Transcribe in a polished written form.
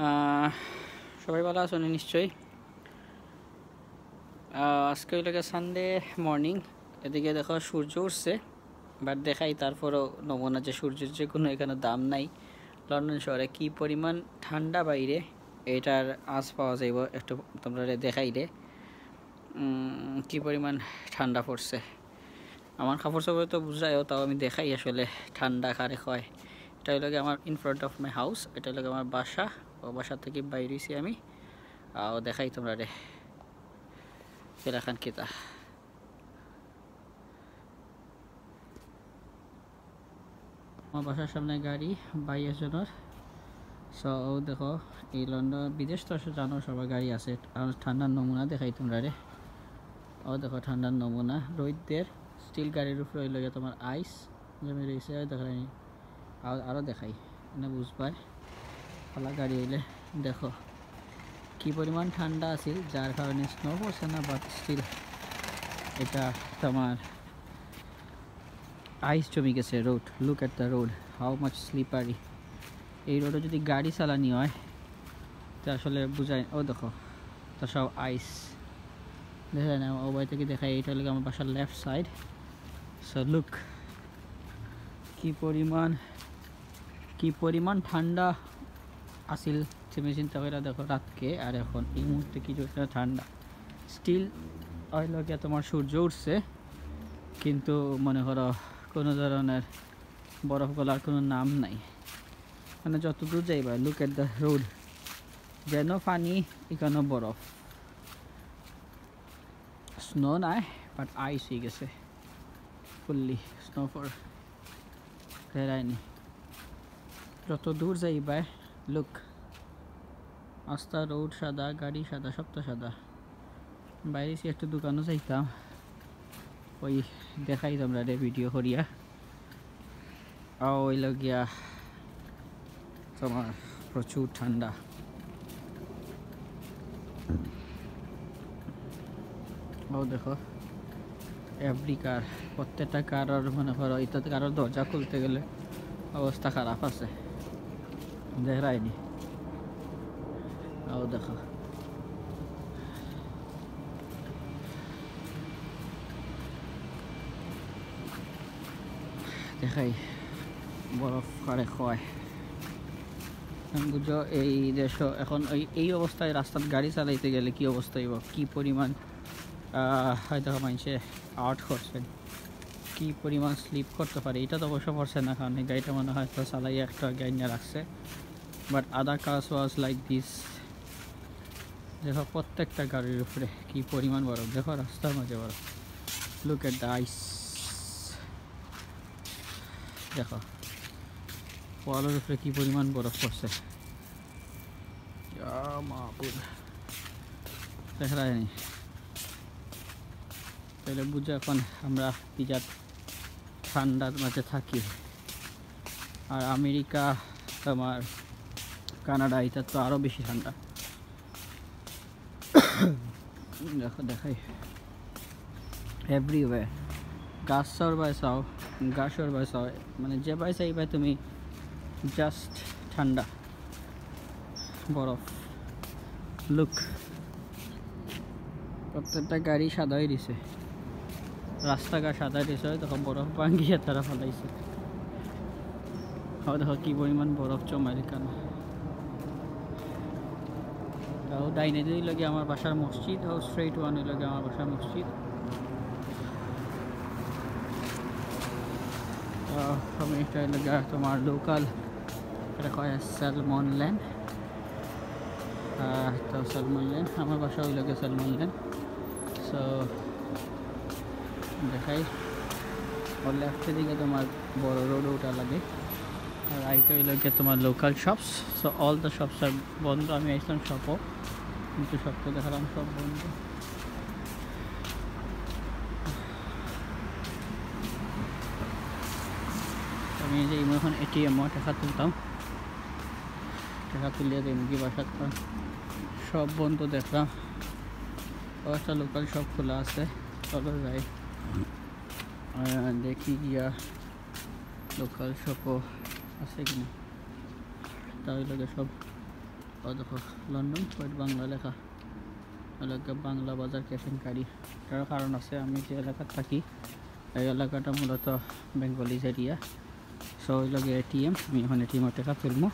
আহ, সবাই ভালো আছেন নিশ্চয়ই। আজকে হইলে সানডে মর্নিং, এদিকে দেখো সূর্য উঠছে, বাট দেখাই তারপরও নমুনা যে সূর্যের যে কোনো এখানে দাম নাই। লন্ডন শহরে কি পরিমাণ ঠান্ডা বাইরে, এটার আঁচ পাওয়া যাইব একটু তোমরা দেখাই রে কী পরিমাণ ঠান্ডা পড়ছে। আমার কাপড় চাপড় তো বুঝায়ও, তাও আমি দেখাই আসলে ঠান্ডা কারে হয়। এটা হলো আমার in front of my house, এটা হলো আমার বাসা। ও বাসা থেকে বাইরেছি আমি, দেখাই তোমরা রে কেরাখান কিতা। আমার বাসার সামনে গাড়ি 22 জনের। সো দেখো এই লন্ডন বিদেশ তো জানো সবার গাড়ি আছে। আর ঠান্ডার নমুনা দেখাই তোমরা রে। দেখো ঠান্ডার নমুনা রোদের স্টিল গাড়ির উপরে হইল তোমার আইস জমে রয়েছে। দেখাই আরও দেখাই না বুঝবার পালা গাড়ি হইলে দেখো কি পরিমাণ ঠান্ডা আছে, যার কারণে স্নো পড়ছে না, বাট স্টিল এটা তোমার আইস জমে গেছে road. Look at the road, how much slippery. এই রোডে যদি গাড়ি চালানি হয় তো আসলে বুঝায়। দেখো তো সব আইস দেখা যায় না। ও বাড়ি থেকে দেখায় এটা হলো আমার বাসার লেফট সাইড। সো লুক কি পরিমাণ ঠান্ডা আসিল তুমি চিন্তা করে দেখো রাতকে আর এখন এই মুহূর্তে কি ঠান্ডা। স্টিল ওই লগে তোমার সূর্য উঠছে, কিন্তু মনে করো কোনো ধরনের বরফ গলার কোনো নাম নাই। মানে যত দূর যাইবা লুক এট দ্য রোড, যেন পানি এখানে বরফ। স্নো নাই, বাট আইস হয়ে গেছে ফুললি। স্নোফল ফেরায়নি। যত দূর যাইবা লুক, রাস্তা রোড সাদা, গাড়ি সাদা, সব তো সাদা। বাইরে সে একটু দোকানও যাইতাম, ওই দেখাই তোমরা রে ভিডিও করিয়া। ওই লগিয়া তোমার প্রচুর ঠান্ডা। দেখো এভরি কার, প্রত্যেকটা কারোর মনে করো এটাতে কারোর দরজা খুলতে গেলে অবস্থা খারাপ আছে, দেখায়নি। দেখো দেখাই বরফ কারে হয় বুঝো। এই দেশ এখন এই অবস্থায় রাস্তার গাড়ি চালাইতে গেলে কি অবস্থা হইব, কি পরিমাণ হয়তো মানুষে আউট করছেন, কি পরিমাণ স্লিপ করতে পারে। এটা তো অবশ্য পড়ছে না, কারণ এই গাড়িটা মনে হয় তো চালাই একটা গাড়ি নিয়ে রাখছে। But other cars was like this. দেখো প্রত্যেকটা গাড়ির উপরে কি পরিমাণ বরফ, দেখো রাস্তার মাঝে বরফ। লুক এট দ্য আইস, দেখো ওয়ালের উপরে কি পরিমাণ বরফ পড়ছে। দেখা যায়নি তাহলে বুঝো এখন আমরা পিজার ঠান্ডার মাঝে থাকি। আর আমেরিকা তোমার কানাডা এটা তো আরও বেশি ঠান্ডা। দেখো দেখাই এভরিওয়্যার গাছর বাইসাও, গাছর বাইসাও, মানে যে বাইসা এই বাই তুমি জাস্ট ঠান্ডা বরফ। লুক প্রত্যেকটা গাড়ি সাদাই দিছে, রাস্তাঘাট সাদা দিছে। দেখো বরফ ভাঙ্গিয়ে তারা ফেলাইছে। দেখো কি পরিমাণ বরফ জমায় এখানে। তাও ডাইনে দিই লাগে আমার বাসার মসজিদ, ও স্ট্রেট ওয়ান লাগে আমার বাসার মসজিদ। আমি এটা লাগে তোমার লোকাল, এটা কয় স্যালমন ল্যান্ড। তো স্যালমন ল্যান্ড আমার বাসা ওই লাগে স্যালমন ল্যান্ড। সো দেখাই ওর লেফটের দিকে তোমার বড় রোড ওটা লাগে, আর রাইটে ওই লাগে তোমার local shops. So all the shops আর বন্ধ। আমি আসলাম শপও, কিন্তু সব তো দেখালাম সব বন্ধ। আমি যে এখন এটিএমও টাকা তুলতাম, টাকা তুলিয়ে দেয় মুরগি বাসার সব বন্ধ দেখলাম। একটা লোকাল শপ খোলা আছে, চলো যাই দেখি গিয়া লোকাল শপও আছে কিনা। তাই লাগে সব ও দেখো লন্ডন পয়েন্ট বাংলা লেখা, এলাকা বাংলা বাজার ক্যাশ এন্ড ক্যারি। এটার কারণ আছে, আমি যে এলাকায় থাকি এই এলাকাটা মূলত বেঙ্গলিজ এরিয়া। সো ওই লগে এটিএম, আমি এখন এটিএমের টাকা তুলবো।